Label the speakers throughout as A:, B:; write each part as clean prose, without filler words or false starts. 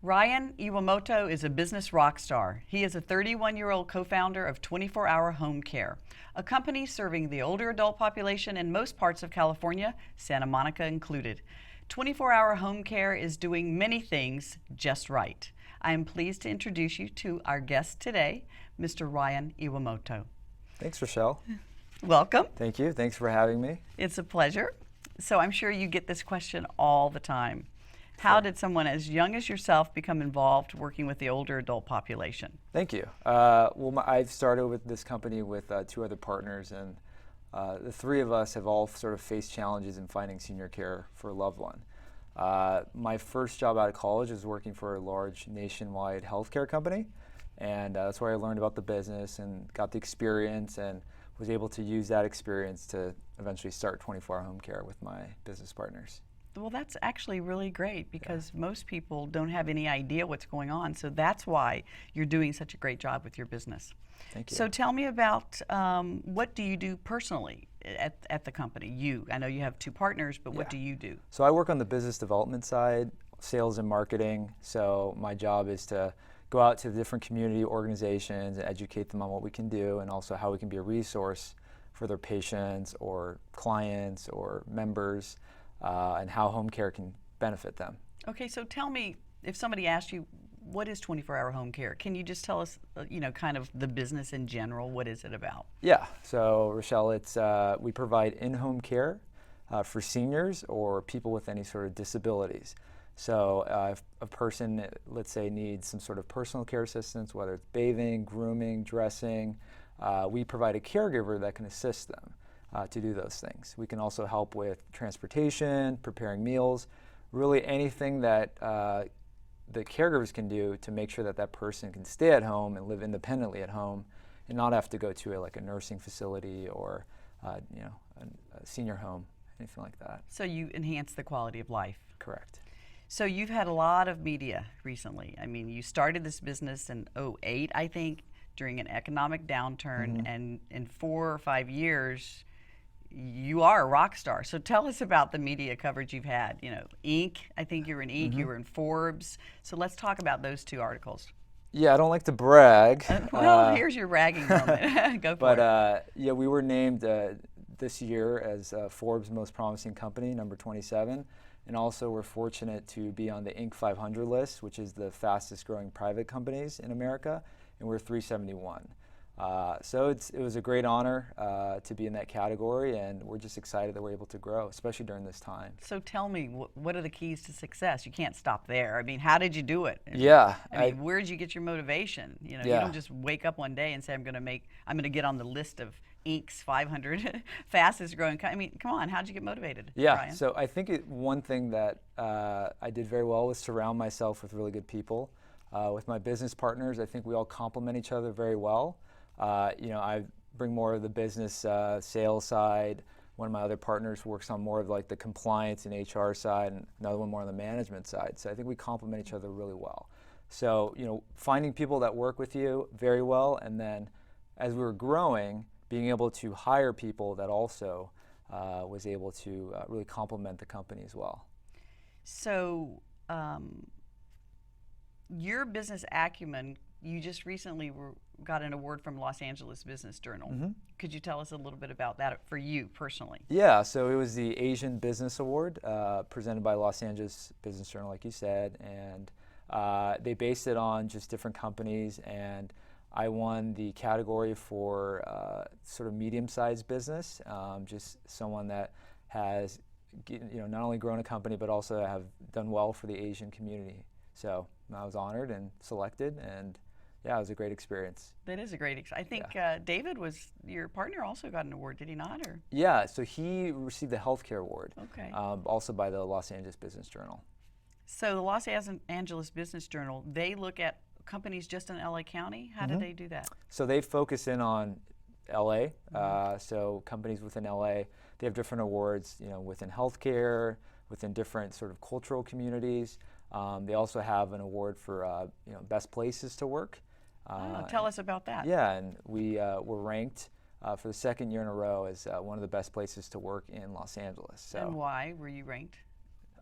A: Ryan Iwamoto is a business rock star. He is a 31-year-old co-founder of 24-Hour Home Care, a company serving the older adult population in most parts of California, Santa Monica included. 24-Hour Home Care is doing many things just right. I am pleased to introduce you to our guest today, Mr. Ryan Iwamoto.
B: Thanks, Rochelle.
A: Welcome.
B: Thank you. Thanks for having me.
A: It's a pleasure. So I'm sure you get this question all the time. How did someone as young as yourself become involved working with the older adult population?
B: Thank you. I've started with this company with two other partners, and the three of us have all sort of faced challenges in finding senior care for a loved one. My first job out of college was working for a large nationwide healthcare company, and that's where I learned about the business and got the experience and was able to use that experience to eventually start 24-Hour Home Care with my business partners.
A: Well, that's actually really great because most people don't have any idea what's going on. So that's why you're doing such a great job with your business.
B: Thank you.
A: So tell me about what do you do personally at the company? I know you have two partners, but what do you do?
B: So I work on the business development side, sales and marketing. So my job is to go out to the different community organizations and educate them on what we can do and also how we can be a resource for their patients or clients or members. And how home care can benefit them. Okay,
A: so tell me, if somebody asked you, what is 24-Hour Home Care? Can you just tell us, kind of the business in general? What is it about?
B: Yeah, so Rochelle, we provide in-home care for seniors or people with any sort of disabilities. So if a person, let's say, needs some sort of personal care assistance, whether it's bathing, grooming, dressing, we provide a caregiver that can assist them. To do those things. We can also help with transportation, preparing meals, really anything that the caregivers can do to make sure that that person can stay at home and live independently at home and not have to go to a nursing facility or a senior home, anything like that.
A: So you enhance the quality of life.
B: Correct.
A: So you've had a lot of media recently. I mean, you started this business in 2008, I think, during an economic downturn, and in 4 or 5 years, you are a rock star. So tell us about the media coverage you've had. Inc., I think you were in Inc., you were in Forbes. So let's talk about those two articles.
B: Yeah, I don't like to brag.
A: Here's your bragging moment. Go for it.
B: Yeah, we were named this year as Forbes' most promising company, number 27. And also we're fortunate to be on the Inc. 500 list, which is the fastest growing private companies in America, and we're 371. So it was a great honor to be in that category, and we're just excited that we're able to grow, especially during this time.
A: So tell me, what are the keys to success? You can't stop there. I mean, how did you do it? Where did you get your motivation? You don't just wake up one day and say, I'm going to get on the list of Inc.'s 500 fastest growing. I mean, come on, how'd you get motivated, Ryan?
B: So I think one thing that I did very well was surround myself with really good people. With my business partners, I think we all complement each other very well. I bring more of the business sales side. One of my other partners works on more of the compliance and HR side, and another one more on the management side. So I think we complement each other really well. So, finding people that work with you very well, and then as we were growing, being able to hire people that also was able to really complement the company as well.
A: So your business acumen, you just recently got an award from Los Angeles Business Journal. Could you tell us a little bit about that for you personally?
B: Yeah, so it was the Asian Business Award presented by Los Angeles Business Journal, like you said, and they based it on just different companies, and I won the category for sort of medium-sized business, just someone that has not only grown a company but also have done well for the Asian community. So I was honored and selected, and yeah, it was a great experience.
A: That is a great experience. I think David was your partner, also got an award, did he not? Or?
B: Yeah, so he received the healthcare award, also by the Los Angeles Business Journal. So
A: the Los Angeles Business Journal, they look at companies just in LA County? How do they do that?
B: So they focus in on LA, so companies within LA, they have different awards, within healthcare, within different sort of cultural communities. They also have an award for best places to work.
A: Tell us about that.
B: Yeah, and we were ranked for the second year in a row as one of the best places to work in Los Angeles. So.
A: And why were you ranked?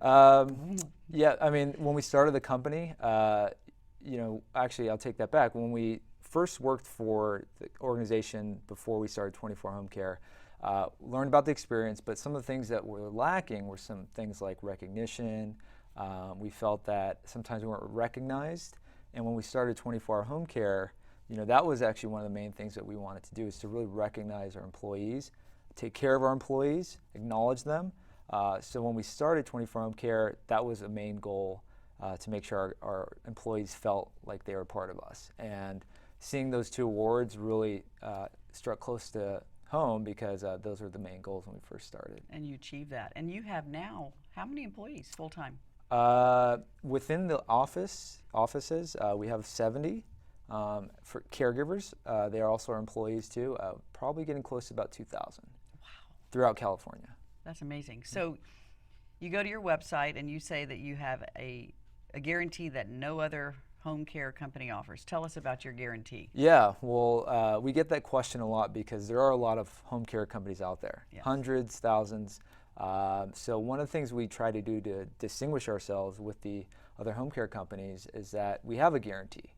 B: Yeah, I mean, when we started the company, actually, I'll take that back. When we first worked for the organization before we started 24 Home Care, learned about the experience, but some of the things that were lacking were some things like recognition. We felt that sometimes we weren't recognized, and when we started 24 Home Care, that was actually one of the main things that we wanted to do, is to really recognize our employees, take care of our employees, acknowledge them. So when we started 24 Home Care, that was a main goal, to make sure our employees felt like they were part of us. And seeing those two awards really struck close to home, because those were the main goals when we first started.
A: And you achieved that. And you have now, how many employees full-time?
B: Within the offices, we have 70. For caregivers, they are also our employees too, probably getting close to about 2,000 throughout California.
A: That's amazing. So you go to your website and you say that you have a guarantee that no other home care company offers. Tell us about your guarantee.
B: Yeah, well, we get that question a lot because there are a lot of home care companies out there,
A: Yes.
B: hundreds, thousands. So one of the things we try to do to distinguish ourselves with the other home care companies is that we have a guarantee.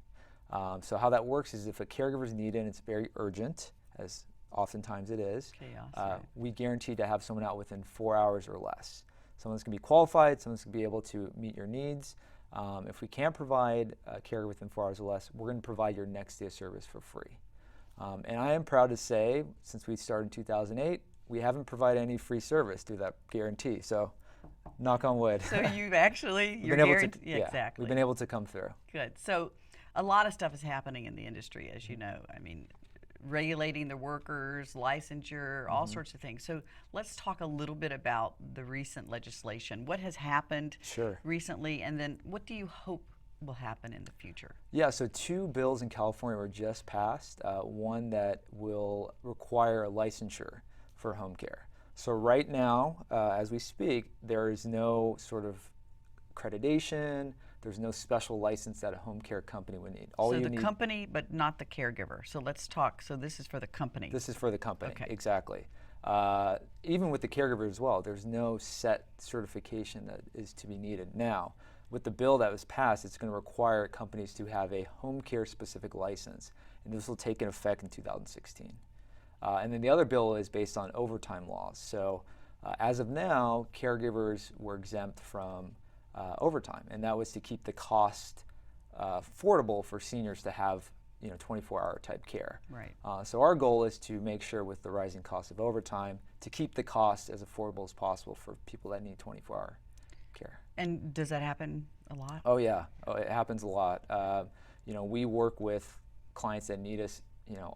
B: So how that works is if a caregiver's needed and it's very urgent, as oftentimes it is,
A: Chaos, right.
B: we guarantee to have someone out within 4 hours or less. Someone's going to be qualified, someone's going to be able to meet your needs. If we can't provide a caregiver within 4 hours or less, we're going to provide your next day of service for free. And I am proud to say, since we started in 2008, we haven't provided any free service through that guarantee. So, knock on wood.
A: So you've actually,
B: We've been able to,
A: yeah, exactly.
B: we've been able to come through.
A: Good. So a lot of stuff is happening in the industry, as you know. I mean, regulating the workers, licensure, all sorts of things. So let's talk a little bit about the recent legislation. What has happened recently, and then what do you hope will happen in the future?
B: Yeah, so 2 bills in California were just passed. One that will require a licensure for home care. So right now, as we speak, there is no sort of accreditation, there's no special license that a home care company would need.
A: So the company, but not the caregiver. So let's talk. So this is for the company.
B: This is for the company,
A: okay.
B: Exactly. Even with the caregiver as well, there's no set certification that is to be needed. Now, with the bill that was passed, it's going to require companies to have a home care specific license, and this will take in effect in 2016. And then the other bill is based on overtime laws. So as of now, caregivers were exempt from overtime, and that was to keep the cost affordable for seniors to have 24-hour type care.
A: Right.
B: So our goal is to make sure, with the rising cost of overtime, to keep the cost as affordable as possible for people that need 24-hour care.
A: And does that happen a lot?
B: Oh yeah, it happens a lot. We work with clients that need us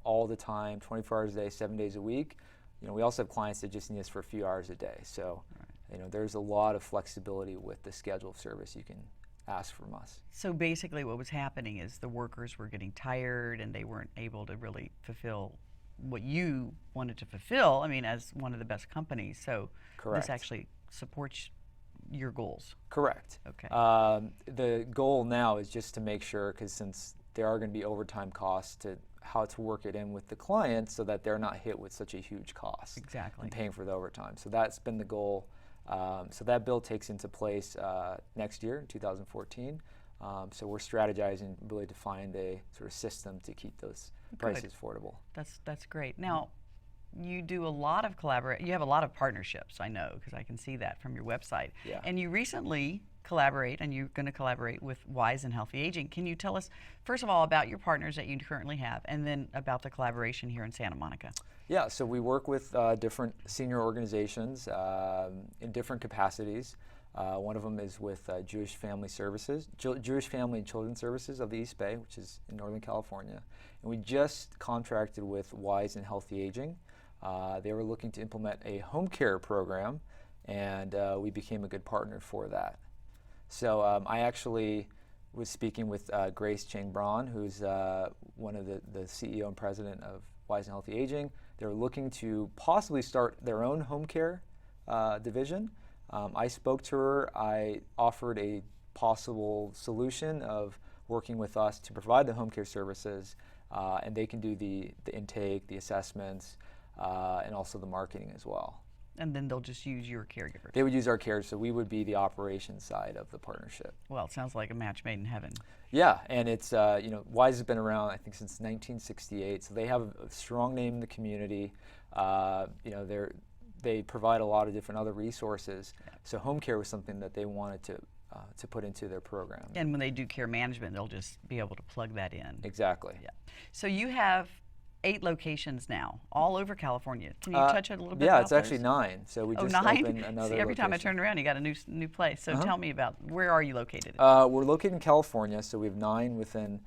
B: all the time, 24 hours a day, 7 days a week. We also have clients that just need us for a few hours a day. So, there's a lot of flexibility with the schedule of service you can ask from us.
A: So basically what was happening is the workers were getting tired and they weren't able to really fulfill what you wanted to fulfill, as one of the best companies. So
B: Correct.
A: This actually supports your goals.
B: Correct.
A: Okay.
B: The goal now is just to make sure, because since there are going to be overtime costs, how to work it in with the client so that they're not hit with such a huge cost.
A: Exactly.
B: And paying for the overtime. So that's been the goal. So that bill takes into place next year, in 2014. So we're strategizing really to find a sort of system to keep those prices affordable.
A: That's great. Now, you do a lot of you have a lot of partnerships, I know, because I can see that from your website.
B: Yeah.
A: And you recently collaborate, and you're going to collaborate with Wise and Healthy Aging. Can you tell us, first of all, about your partners that you currently have, and then about the collaboration here in Santa Monica?
B: Yeah, so we work with different senior organizations in different capacities. One of them is with Jewish Family Services, Jewish Family and Children's Services of the East Bay, which is in Northern California. And we just contracted with Wise and Healthy Aging. They were looking to implement a home care program, and we became a good partner for that. So I actually was speaking with Grace Chang Braun, who's one of the CEO and president of Wise and Healthy Aging. They're looking to possibly start their own home care division. I spoke to her. I offered a possible solution of working with us to provide the home care services, and they can do the intake, the assessments, and also the marketing as well.
A: And then they'll just use your caregivers.
B: They would use our care, so we would be the operations side of the partnership.
A: Well, it sounds like a match made in heaven.
B: Yeah, and it's, Wise has been around, I think, since 1968, so they have a strong name in the community. They provide a lot of different other resources. Yeah. So home care was something that they wanted to put into their program.
A: And when they do care management, they'll just be able to plug that in.
B: Exactly.
A: Yeah. So you have 8 locations now, all over California. Can you touch a little bit
B: Yeah,
A: about
B: it's actually
A: those?
B: 9. So we just
A: 9?
B: opened another
A: See, every time I
B: location.
A: turn around, you got a new place. So tell me about, where are you located?
B: We're located in California, so we have 9 within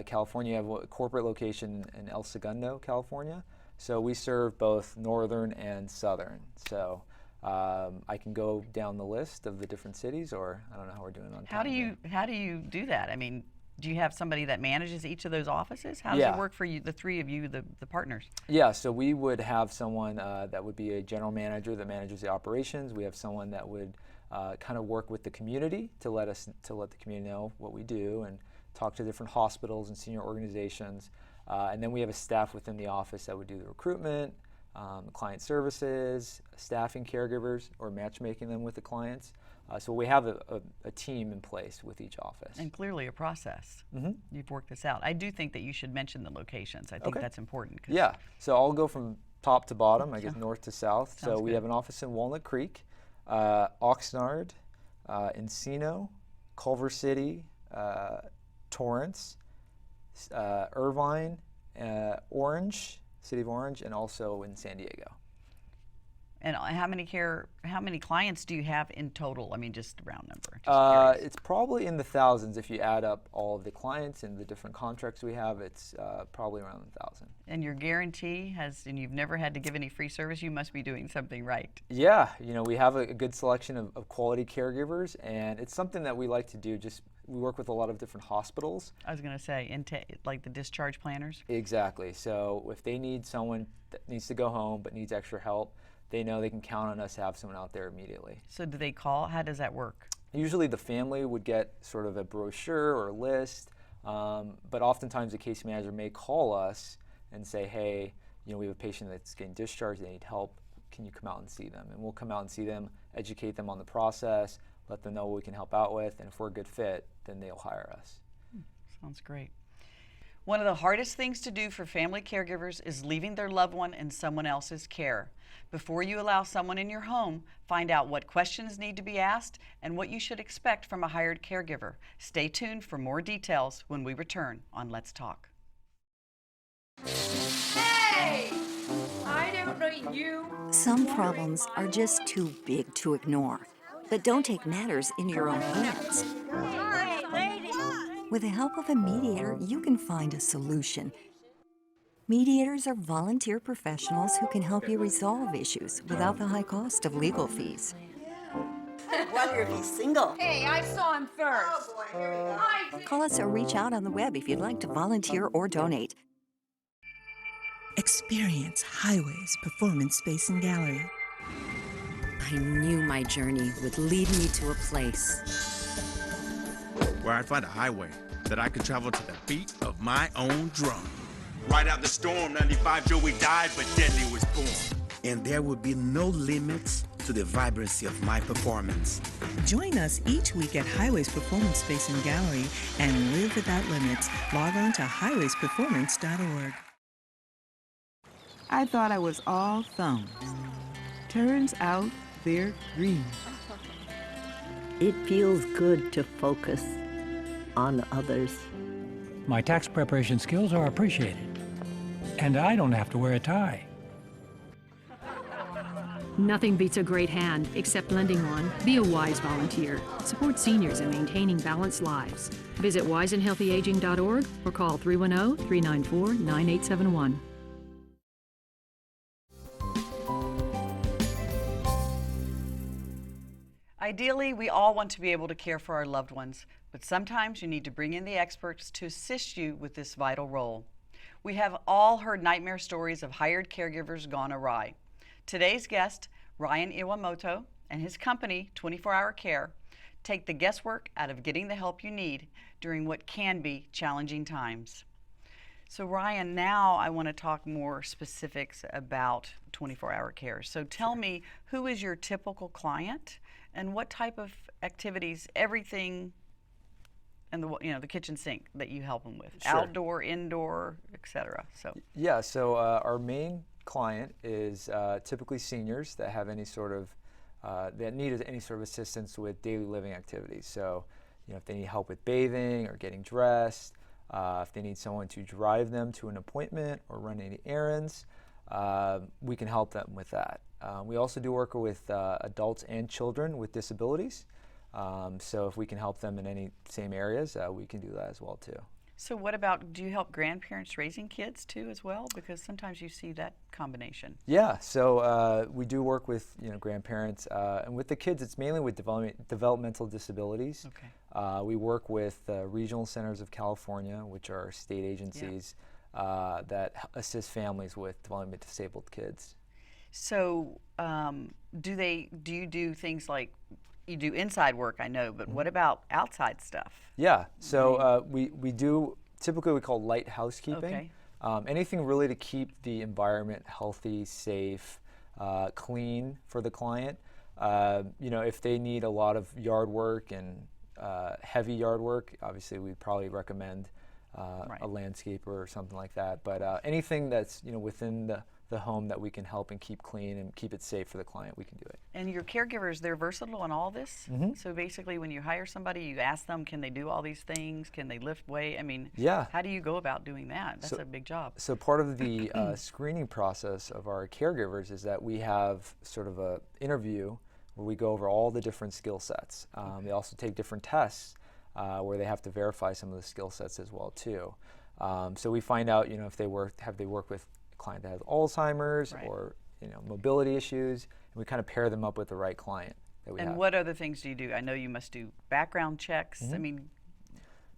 B: California. We have a corporate location in El Segundo, California. So we serve both northern and southern. So I can go down the list of the different cities, or I don't know how we're doing on time.
A: How do you do that? I mean, do you have somebody that manages each of those offices? How does it work for you, the 3 of you, the partners? Yeah,
B: so we would have someone that would be a general manager that manages the operations. We have someone that would kind of work with the community to let the community know what we do and talk to different hospitals and senior organizations. And then we have a staff within the office that would do the recruitment, client services, staffing caregivers, or matchmaking them with the clients. So we have a team in place with each office.
A: And clearly a process.
B: Mm-hmm.
A: You've worked this out. I do think that you should mention the locations. I think that's important.
B: Yeah, so I'll go from top to bottom, I guess north to south.
A: Sounds
B: so we have an office in Walnut Creek, Oxnard, Encino, Culver City, Torrance, Irvine, Orange, City of Orange, and also in San Diego.
A: And how many clients do you have in total? I mean, just a round number.
B: It's probably in the thousands if you add up all of the clients and the different contracts we have. It's probably around 1,000.
A: And your guarantee and you've never had to give any free service. You must be doing something right.
B: Yeah, we have a good selection of quality caregivers, and it's something that we like to do. We work with a lot of different hospitals.
A: I was going to say, like the discharge planners?
B: Exactly. So if they need someone that needs to go home but needs extra help, they know they can count on us to have someone out there immediately.
A: So do they call? How does that work?
B: Usually the family would get sort of a brochure or a list, but oftentimes the case manager may call us and say, hey, we have a patient that's getting discharged, they need help, can you come out and see them? And we'll come out and see them, educate them on the process, let them know what we can help out with, and if we're a good fit, then they'll hire us.
A: Sounds great. One of the hardest things to do for family caregivers is leaving their loved one in someone else's care. Before you allow someone in your home, find out what questions need to be asked and what you should expect from a hired caregiver. Stay tuned for more details when we return on Let's Talk.
C: Hey! I don't know you.
D: Some problems are just too big to ignore. But don't take matters in your own hands. With the help of a mediator, you can find a solution. Mediators are volunteer professionals who can help you resolve issues without the high cost of legal fees.
E: I wonder if he's single.
C: Hey, I saw him first.
E: Oh boy, here we go.
D: Call us or reach out on the web if you'd like to volunteer or donate.
F: Experience Highways Performance Space and Gallery.
G: I knew my journey would lead me to a place
H: where I'd find a highway that I could travel to the beat of my own drum. Right out the storm, 95 Joey died, but Deadly was born.
F: And there would be no limits to the vibrancy of my performance. Join us each week at Highways Performance Space and Gallery and live without limits. Log on to highwaysperformance.org. I thought I was all thumbs. Turns out they're green.
I: It feels good to focus on others.
J: My tax preparation skills are appreciated, and I don't have to wear a tie.
K: Nothing beats a great hand except lending one. Be a WISE volunteer. Support seniors in maintaining balanced lives. Visit wiseandhealthyaging.org or call 310-394-9871.
A: Ideally, we all want to be able to care for our loved ones, but sometimes you need to bring in the experts to assist you with this vital role. We have all heard nightmare stories of hired caregivers gone awry. Today's guest, Ryan Iwamoto, and his company, 24-Hour Care, take the guesswork out of getting the help you need during what can be challenging times. So Ryan, now I want to talk more specifics about 24-hour care. So tell me, who is your typical client and what type of activities, everything, and the kitchen sink that you help them with,
B: Sure.
A: Outdoor, indoor, etc. So
B: yeah, so our main client is typically seniors that have any sort of that need any sort of assistance with daily living activities. So, if they need help with bathing or getting dressed, if they need someone to drive them to an appointment or run any errands, we can help them with that. We also do work with adults and children with disabilities. So if we can help them in any same areas, we can do that as well too.
A: So what about, do you help grandparents raising kids too as well? Because sometimes you see that combination.
B: Yeah, so we do work with grandparents, and with the kids, it's mainly with developmental disabilities.
A: Okay.
B: We work with Regional Centers of California, which are state agencies that assist families with developmentally disabled kids.
A: So do you do things like, you do inside work, I know, but what about outside stuff?
B: Yeah, so we do, typically we call light housekeeping.
A: Okay.
B: Anything really to keep the environment healthy, safe, clean for the client. If they need a lot of yard work and heavy yard work, obviously we'd probably recommend a landscaper or something like that. But anything that's within the home that we can help and keep clean and keep it safe for the client, we can do it.
A: And your caregivers, they're versatile in all this?
B: Mm-hmm.
A: So basically when you hire somebody, you ask them, can they do all these things? Can they lift weight? I mean,
B: yeah.
A: How do you go about doing that? That's a big job.
B: So part of the screening process of our caregivers is that we have sort of a interview where we go over all the different skill sets. They also take different tests where they have to verify some of the skill sets as well too. So we find out, if they worked with client that has Alzheimer's or mobility issues, and we kind of pair them up with the right client that we have.
A: And what other things do you do? I know you must do background checks.
B: Mm-hmm.
A: I mean,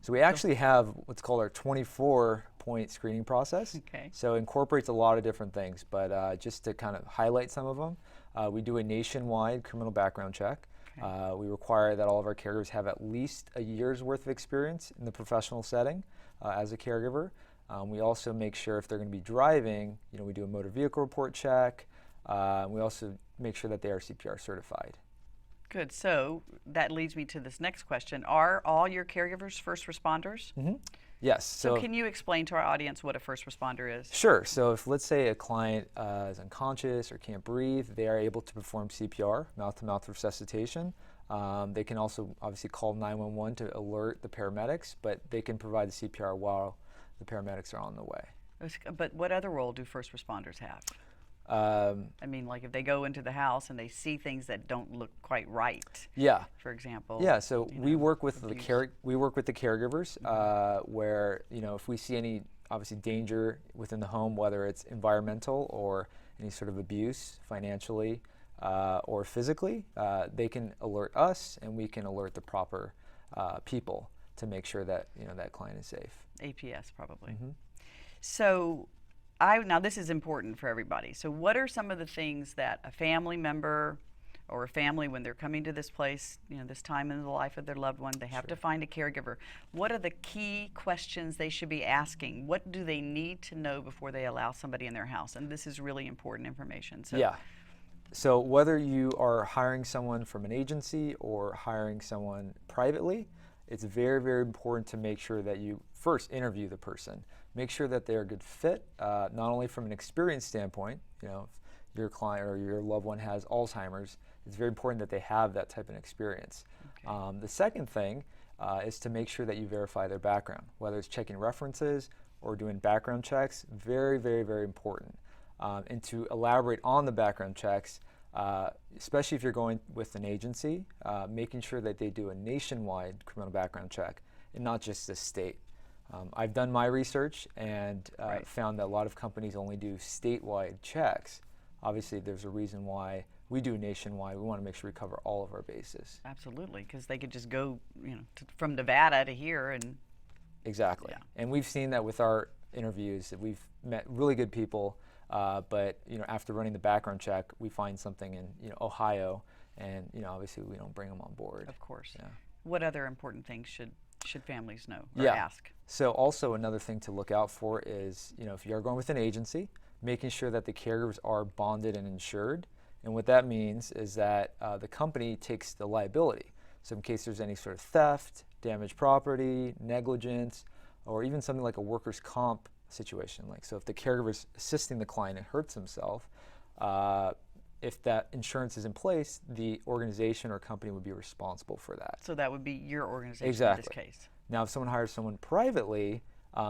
B: so we actually have what's called our 24-point screening process.
A: Okay.
B: So it incorporates a lot of different things, but just to kind of highlight some of them, we do a nationwide criminal background check. Okay. We require that all of our caregivers have at least a year's worth of experience in the professional setting as a caregiver. We also make sure if they're going to be driving, we do a motor vehicle report check. We also make sure that they are CPR certified.
A: Good. So that leads me to this next question. Are all your caregivers first responders?
B: Mm-hmm. Yes.
A: So can you explain to our audience what a first responder is?
B: Sure. So if, let's say, a client is unconscious or can't breathe, they are able to perform CPR, mouth-to-mouth resuscitation. They can also obviously call 911 to alert the paramedics, but they can provide the CPR while the paramedics are on the way.
A: But what other role do first responders have? I mean, like if they go into the house and they see things that don't look quite right.
B: Yeah.
A: For example.
B: Yeah. So we work with the caregivers, where if we see any obviously danger within the home, whether it's environmental or any sort of abuse, financially or physically, they can alert us, and we can alert the proper people to make sure that that client is safe.
A: APS probably.
B: Mm-hmm.
A: So now this is important for everybody. So what are some of the things that a family member or a family, when they're coming to this place, this time in the life of their loved one, they have to find a caregiver. What are the key questions they should be asking? What do they need to know before they allow somebody in their house? And this is really important information. So
B: yeah. So whether you are hiring someone from an agency or hiring someone privately, it's very, very important to make sure that you first interview the person. Make sure that they're a good fit, not only from an experience standpoint, if your client or your loved one has Alzheimer's, it's very important that they have that type of experience. Okay. The second thing is to make sure that you verify their background, whether it's checking references or doing background checks. Very, very, very important. And to elaborate on the background checks, especially if you're going with an agency, making sure that they do a nationwide criminal background check and not just the state. I've done my research and found that a lot of companies only do statewide checks. Obviously, there's a reason why we do nationwide. We want to make sure we cover all of our bases.
A: Absolutely, because they could just go from Nevada to here and...
B: Exactly. Yeah. And we've seen that with our interviews, that we've met really good people. But after running the background check, we find something in Ohio, and obviously we don't bring them on board.
A: Of course.
B: Yeah.
A: What other important things should should families know or
B: Yeah.
A: ask?
B: So also another thing to look out for is, if you are going with an agency, making sure that the caregivers are bonded and insured. And what that means is that the company takes the liability. So in case there's any sort of theft, damaged property, negligence, or even something like a workers' comp situation. Like, so if the caregiver is assisting the client and hurts himself, if that insurance is in place, the organization or company would be responsible for that.
A: So that would be your organization
B: Exactly.
A: in this case.
B: Now, if someone hires someone privately,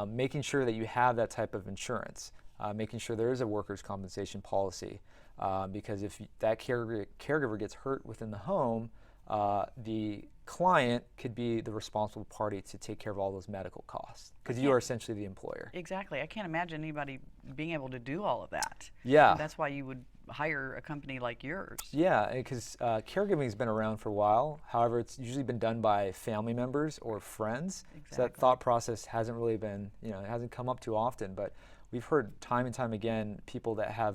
B: making sure that you have that type of insurance, making sure there is a workers' compensation policy, because if that caregiver gets hurt within the home, the client could be the responsible party to take care of all those medical costs, because you are essentially the employer.
A: Exactly. I can't imagine anybody being able to do all of that.
B: Yeah.
A: And that's why you would hire a company like yours.
B: Yeah, because caregiving has been around for a while. However, it's usually been done by family members or friends.
A: Exactly.
B: So that thought process hasn't really been, it hasn't come up too often. But we've heard time and time again people that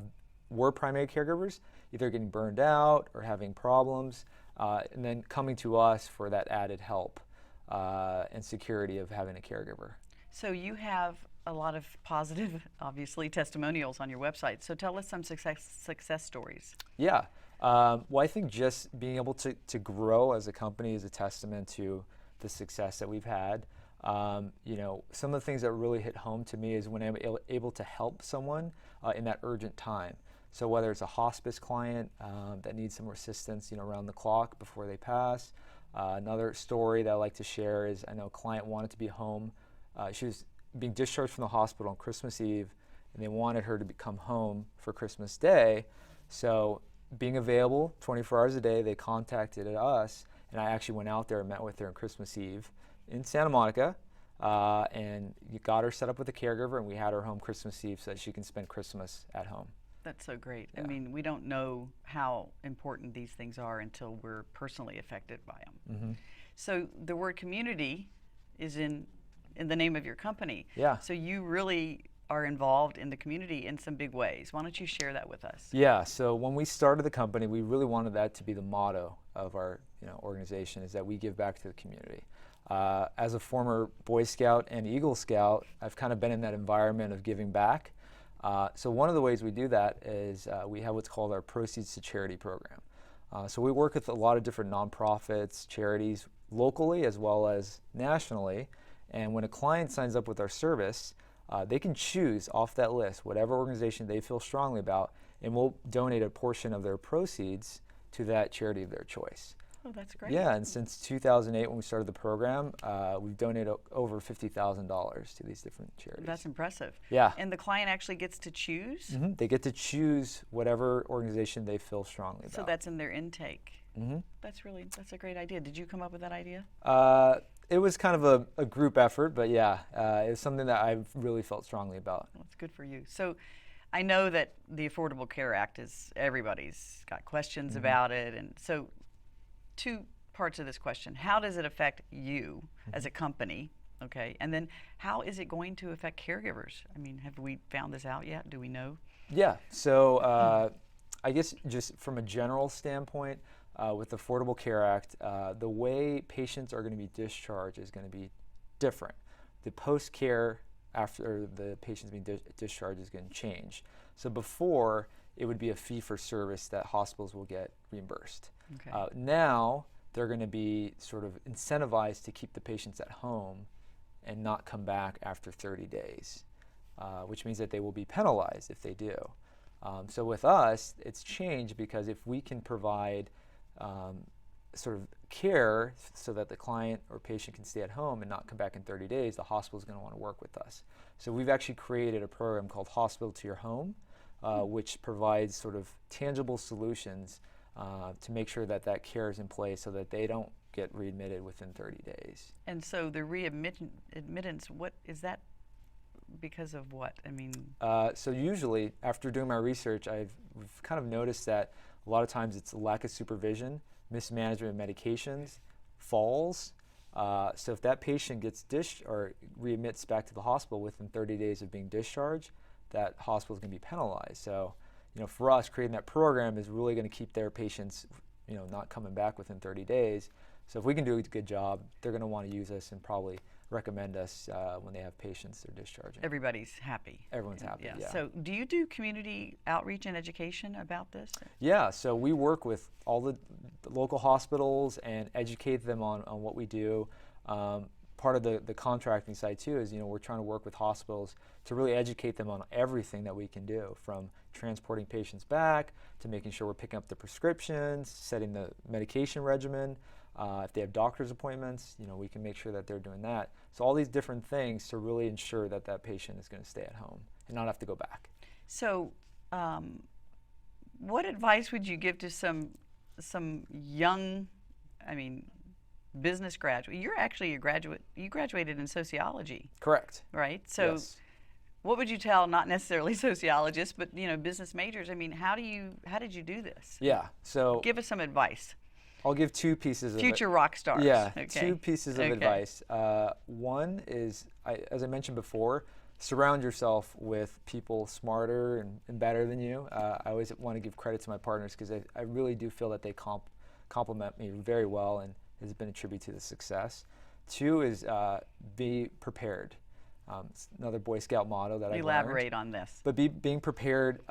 B: were primary caregivers either getting burned out or having problems, and then coming to us for that added help and security of having a caregiver.
A: So you have a lot of positive, obviously, testimonials on your website. So tell us some success stories.
B: Yeah. Well, I think just being able to grow as a company is a testament to the success that we've had. Some of the things that really hit home to me is when I'm able to help someone in that urgent time. So whether it's a hospice client that needs some assistance, around the clock before they pass. Another story that I like to share is I know a client wanted to be home. She was being discharged from the hospital on Christmas Eve, and they wanted her to come home for Christmas Day. So being available 24 hours a day, they contacted us, and I actually went out there and met with her on Christmas Eve in Santa Monica, and got her set up with a caregiver, and we had her home Christmas Eve so that she can spend Christmas at home.
A: That's so great.
B: Yeah.
A: I mean, we don't know how important these things are until we're personally affected by them.
B: Mm-hmm.
A: So the word community is in the name of your company.
B: Yeah.
A: So you really are involved in the community in some big ways. Why don't you share that with us?
B: Yeah, so when we started the company, we really wanted that to be the motto of our organization, is that we give back to the community. As a former Boy Scout and Eagle Scout, I've kind of been in that environment of giving back. So one of the ways we do that is we have what's called our Proceeds to Charity program. So we work with a lot of different nonprofits, charities, locally as well as nationally. And when a client signs up with our service, they can choose off that list whatever organization they feel strongly about, and we'll donate a portion of their proceeds to that charity of their choice.
A: Oh, that's great.
B: Yeah, and since 2008 when we started the program, we've donated over $50,000 to these different charities.
A: That's impressive.
B: Yeah.
A: And the client actually gets to choose?
B: Mm-hmm. They get to choose whatever organization they feel strongly about.
A: So that's in their intake.
B: Mm-hmm.
A: That's a great idea. Did you come up with that idea?
B: It was kind of a group effort, but yeah, it was something that I really felt strongly about.
A: Well, it's good for you. So I know that the Affordable Care Act everybody's got questions about it. And so two parts of this question. How does it affect you as a company? Okay. And then how is it going to affect caregivers? I mean, have we found this out yet? Do we know?
B: Yeah. So I guess just from a general standpoint, with the Affordable Care Act, the way patients are going to be discharged is going to be different. The post-care after the patient's being discharged is going to change. So before, it would be a fee-for-service that hospitals will get reimbursed.
A: Okay.
B: Now, they're going to be sort of incentivized to keep the patients at home and not come back after 30 days, which means that they will be penalized if they do. So with us, it's changed because if we can provide sort of care so that the client or patient can stay at home and not come back in 30 days, the hospital is going to want to work with us. So we've actually created a program called Hospital to Your Home, which provides sort of tangible solutions to make sure that that care is in place so that they don't get readmitted within 30 days.
A: And so the readmittance, what is that because of what? I mean...
B: So usually, after doing my research, we've kind of noticed that a lot of times it's a lack of supervision, mismanagement of medications, falls. So if that patient gets or readmits back to the hospital within 30 days of being discharged, that hospital is going to be penalized. So, for us, creating that program is really going to keep their patients, not coming back within 30 days. So if we can do a good job, they're going to want to use us and probably recommend us when they have patients they're discharging.
A: Everybody's happy.
B: Everyone's happy, yeah.
A: So do you do community outreach and education about this?
B: Yeah, so we work with all the local hospitals and educate them on what we do. Part of the contracting side too is, we're trying to work with hospitals to really educate them on everything that we can do, from transporting patients back to making sure we're picking up the prescriptions, setting the medication regimen. If they have doctor's appointments, we can make sure that they're doing that. So all these different things to really ensure that that patient is going to stay at home and not have to go back.
A: So what advice would you give to some young, business graduate? You're actually a graduate. You graduated in sociology. Correct. Right? So yes. What would you tell, not necessarily sociologists, but business majors? How did you do this?
B: Yeah. So
A: give us some advice.
B: I'll give two pieces
A: Future rock stars.
B: Yeah,
A: okay.
B: Two pieces of advice. One is, as I mentioned before, surround yourself with people smarter and better than you. I always want to give credit to my partners because I really do feel that they complement me very well and has been a tribute to the success. Two is be prepared. It's another Boy Scout motto that I learned.
A: Elaborate on this.
B: But being prepared,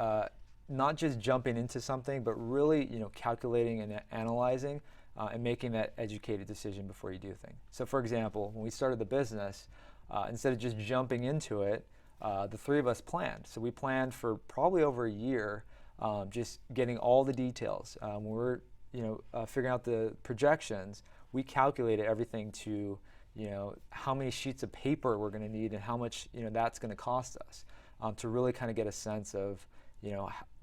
B: not just jumping into something, but really, calculating and analyzing and making that educated decision before you do things. So, for example, when we started the business, instead of just jumping into it, the three of us planned. So we planned for probably over a year, just getting all the details. When we're, figuring out the projections, we calculated everything to, how many sheets of paper we're going to need and how much, that's going to cost us, to really kind of get a sense of,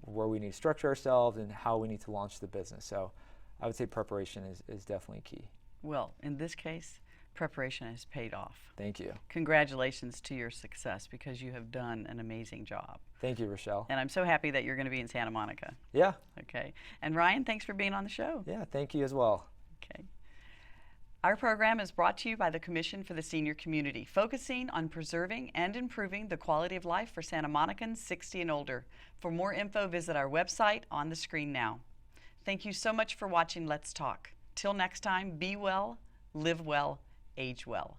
B: where we need to structure ourselves and how we need to launch the business. So I would say preparation is definitely key.
A: Well, in this case, preparation has paid off.
B: Thank you.
A: Congratulations to your success because you have done an amazing job.
B: Thank you, Rochelle.
A: And I'm so happy that you're going to be in Santa Monica.
B: Yeah.
A: Okay. And Ryan, thanks for being on the show.
B: Yeah, thank you as well.
A: Okay. Our program is brought to you by the Commission for the Senior Community, focusing on preserving and improving the quality of life for Santa Monicans 60 and older. For more info, visit our website on the screen now. Thank you so much for watching Let's Talk. Till next time, be well, live well, age well.